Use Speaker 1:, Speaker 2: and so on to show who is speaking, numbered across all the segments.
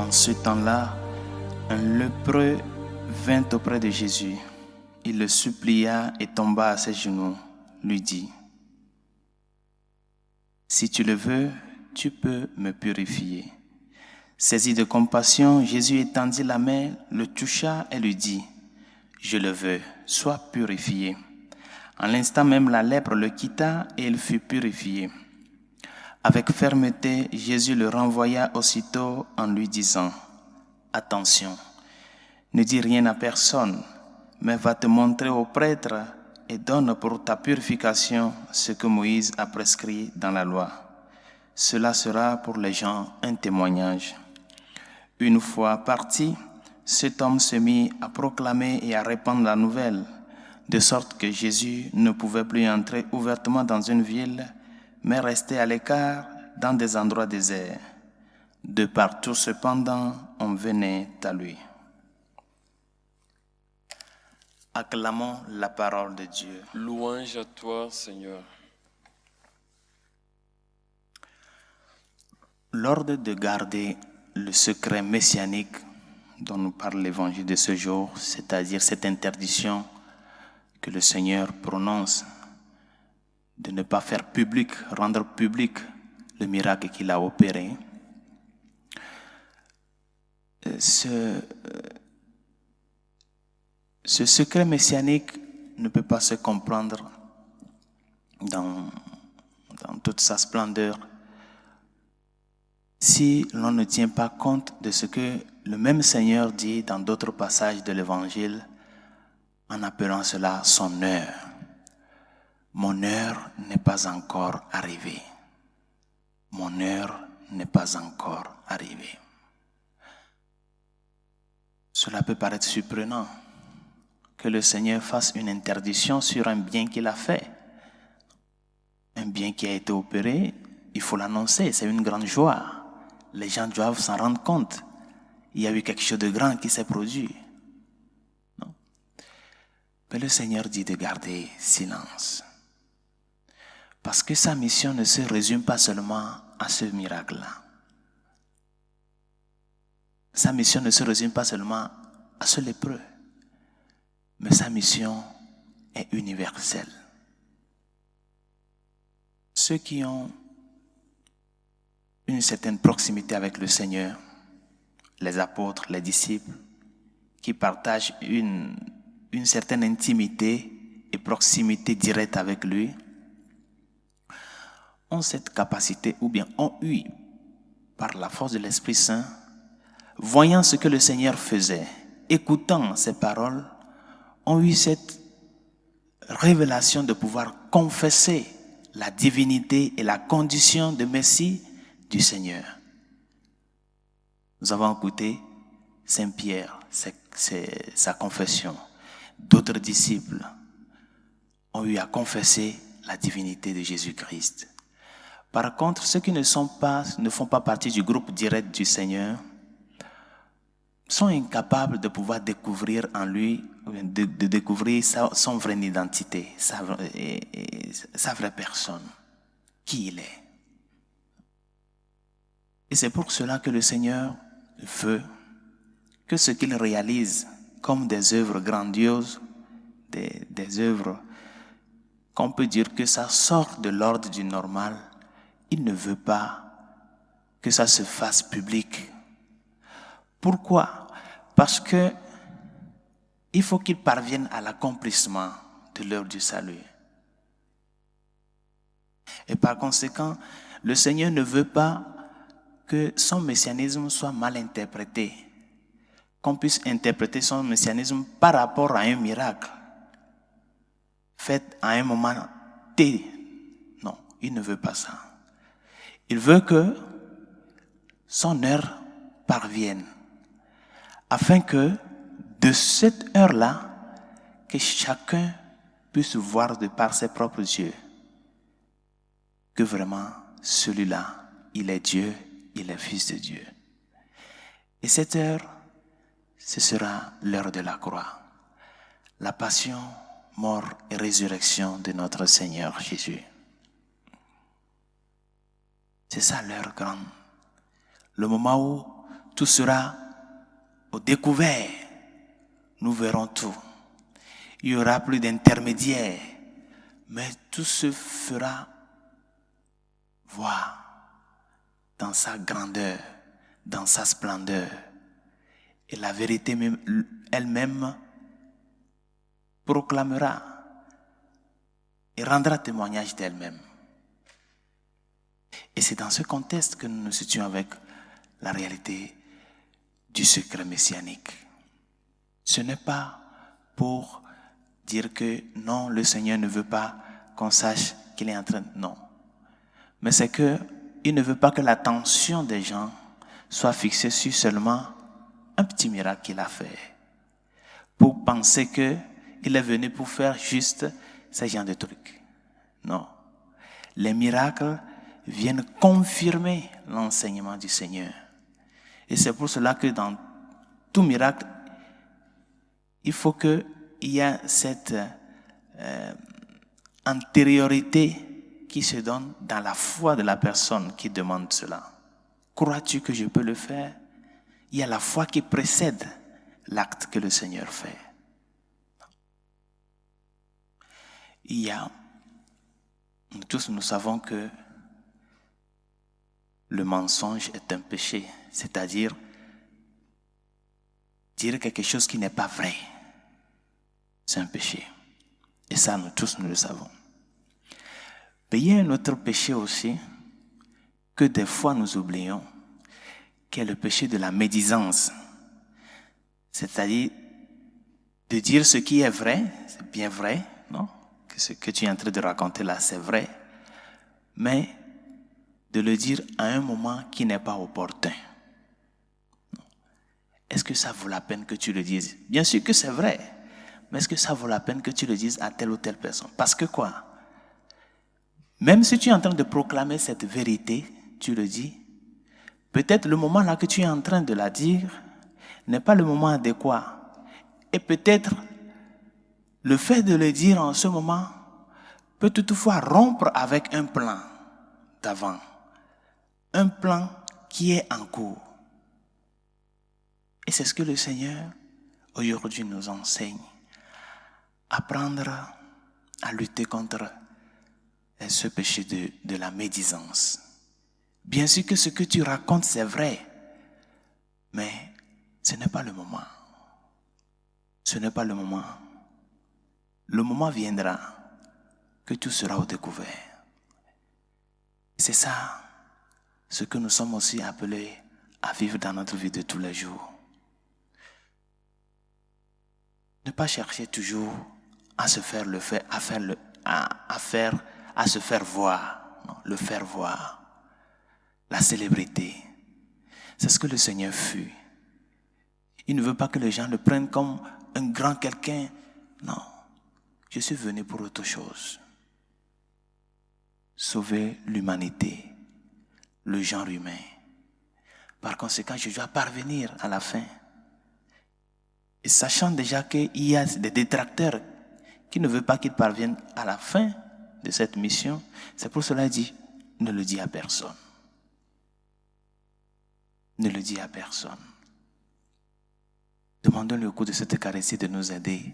Speaker 1: En ce temps-là, un lépreux vint auprès de Jésus. Il le supplia et tomba à ses genoux, lui dit: « Si tu le veux, tu peux me purifier. » Saisi de compassion, Jésus étendit la main, le toucha et lui dit: « Je le veux, sois purifié. » En l'instant même, la lèpre le quitta et il fut purifié. Avec fermeté, Jésus le renvoya aussitôt en lui disant: « Attention, ne dis rien à personne, mais va te montrer au prêtre et donne pour ta purification ce que Moïse a prescrit dans la loi. Cela sera pour les gens un témoignage. » Une fois parti, cet homme se mit à proclamer et à répandre la nouvelle, de sorte que Jésus ne pouvait plus entrer ouvertement dans une ville, mais restait à l'écart dans des endroits déserts. De partout, cependant, on venait à lui. Acclamons la parole de Dieu.
Speaker 2: Louange à toi, Seigneur.
Speaker 1: L'ordre de garder le secret messianique dont nous parle l'évangile de ce jour, c'est-à-dire cette interdiction que le Seigneur prononce de ne pas faire public, rendre public le miracle qu'il a opéré. Ce secret messianique ne peut pas se comprendre dans toute sa splendeur si l'on ne tient pas compte de ce que le même Seigneur dit dans d'autres passages de l'Évangile en appelant cela son heure. Mon heure n'est pas encore arrivée. Mon heure n'est pas encore arrivée. Cela peut paraître surprenant que le Seigneur fasse une interdiction sur un bien qu'il a fait. Un bien qui a été opéré, il faut l'annoncer, c'est une grande joie. Les gens doivent s'en rendre compte. Il y a eu quelque chose de grand qui s'est produit. Non? Mais le Seigneur dit de garder silence. Parce que sa mission ne se résume pas seulement à ce miracle-là. Sa mission ne se résume pas seulement à ce lépreux. Mais sa mission est universelle. Ceux qui ont une certaine proximité avec le Seigneur, les apôtres, les disciples, qui partagent une certaine intimité et proximité directe avec lui, ont cette capacité, ou bien ont eu, par la force de l'Esprit Saint, voyant ce que le Seigneur faisait, écoutant ses paroles, ont eu cette révélation de pouvoir confesser la divinité et la condition de Messie du Seigneur. Nous avons écouté Saint Pierre, c'est sa confession. D'autres disciples ont eu à confesser la divinité de Jésus-Christ. Par contre, ceux qui ne font pas partie du groupe direct du Seigneur sont incapables de pouvoir découvrir en lui, de découvrir son vraie identité, sa vraie personne, qui il est. Et c'est pour cela que le Seigneur veut que ce qu'il réalise comme des œuvres grandioses, des œuvres qu'on peut dire que ça sort de l'ordre du normal, il ne veut pas que ça se fasse public. Pourquoi? Parce que il faut qu'il parvienne à l'accomplissement de l'œuvre du salut. Et par conséquent, le Seigneur ne veut pas que son messianisme soit mal interprété, qu'on puisse interpréter son messianisme par rapport à un miracle fait à un moment T. Non, il ne veut pas ça. Il veut que son heure parvienne, afin que de cette heure-là, que chacun puisse voir de par ses propres yeux que vraiment celui-là, il est Dieu, il est Fils de Dieu. Et cette heure, ce sera l'heure de la croix, la passion, mort et résurrection de notre Seigneur Jésus. C'est ça l'heure grande, le moment où tout sera au découvert. Nous verrons tout. Il n'y aura plus d'intermédiaires, mais tout se fera voir dans sa grandeur, dans sa splendeur. Et la vérité elle-même proclamera et rendra témoignage d'elle-même. Et c'est dans ce contexte que nous nous situons avec la réalité du secret messianique. Ce n'est pas pour dire que non, le Seigneur ne veut pas qu'on sache qu'il est en train de... Non. Mais c'est qu'il ne veut pas que l'attention des gens soit fixée sur seulement un petit miracle qu'il a fait. Pour penser qu'il est venu pour faire juste ce genre de trucs. Non. Les miracles viennent confirmer l'enseignement du Seigneur. Et c'est pour cela que dans tout miracle, il faut qu'il y ait cette antériorité qui se donne dans la foi de la personne qui demande cela. Crois-tu que je peux le faire? Il y a la foi qui précède l'acte que le Seigneur fait. Nous tous, nous savons que le mensonge est un péché, c'est-à-dire dire quelque chose qui n'est pas vrai. C'est un péché. Et ça, nous tous, nous le savons. Mais il y a un autre péché aussi que des fois nous oublions, qui est le péché de la médisance. C'est-à-dire de dire ce qui est vrai, c'est bien vrai, non? Que ce que tu es en train de raconter là, c'est vrai, mais de le dire à un moment qui n'est pas opportun. Est-ce que ça vaut la peine que tu le dises? Bien sûr que c'est vrai, mais est-ce que ça vaut la peine que tu le dises à telle ou telle personne? Parce que quoi? Même si tu es en train de proclamer cette vérité, tu le dis, peut-être le moment là que tu es en train de la dire n'est pas le moment adéquat. Et peut-être le fait de le dire en ce moment peut toutefois rompre avec un plan d'avant. Un plan qui est en cours. Et c'est ce que le Seigneur aujourd'hui nous enseigne. Apprendre à lutter contre ce péché de la médisance. Bien sûr que ce que tu racontes c'est vrai, mais ce n'est pas le moment. Ce n'est pas le moment. Le moment viendra que tout sera au découvert. C'est ça ce que nous sommes aussi appelés à vivre dans notre vie de tous les jours. Ne pas chercher toujours à se faire à se faire voir, non, le faire voir, la célébrité. C'est ce que le Seigneur fut. Il ne veut pas que les gens le prennent comme un grand quelqu'un. Non, je suis venu pour autre chose. Sauver l'humanité, le genre humain. Par conséquent, je dois parvenir à la fin. Et sachant déjà qu'il y a des détracteurs qui ne veulent pas qu'il parvienne à la fin de cette mission, c'est pour cela qu'il dit, ne le dis à personne. Ne le dis à personne. Demandons-lui au cours de cette Eucharistie de nous aider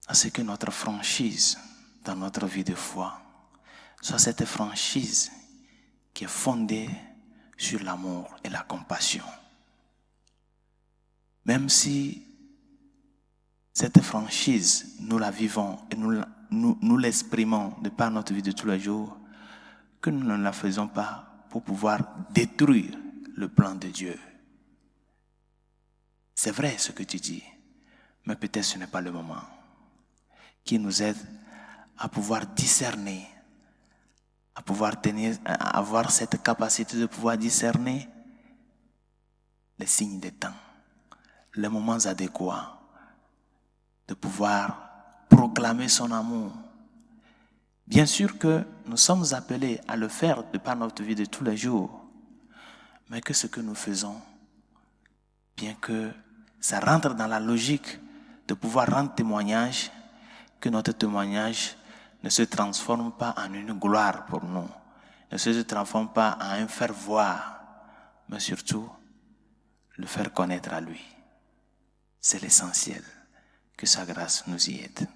Speaker 1: à ce que notre franchise dans notre vie de foi soit cette franchise qui est fondée sur l'amour et la compassion. Même si cette franchise, nous la vivons et nous l'exprimons de par notre vie de tous les jours, que nous ne la faisons pas pour pouvoir détruire le plan de Dieu. C'est vrai ce que tu dis, mais peut-être ce n'est pas le moment. Qui nous aide à pouvoir discerner, à pouvoir à avoir cette capacité de pouvoir discerner les signes des temps, les moments adéquats, de pouvoir proclamer son amour. Bien sûr que nous sommes appelés à le faire de par notre vie de tous les jours, mais que ce que nous faisons, bien que ça rentre dans la logique de pouvoir rendre témoignage, que notre témoignage ne se transforme pas en une gloire pour nous, ne se transforme pas en un faire voir, mais surtout le faire connaître à lui. C'est l'essentiel. Que sa grâce nous y aide.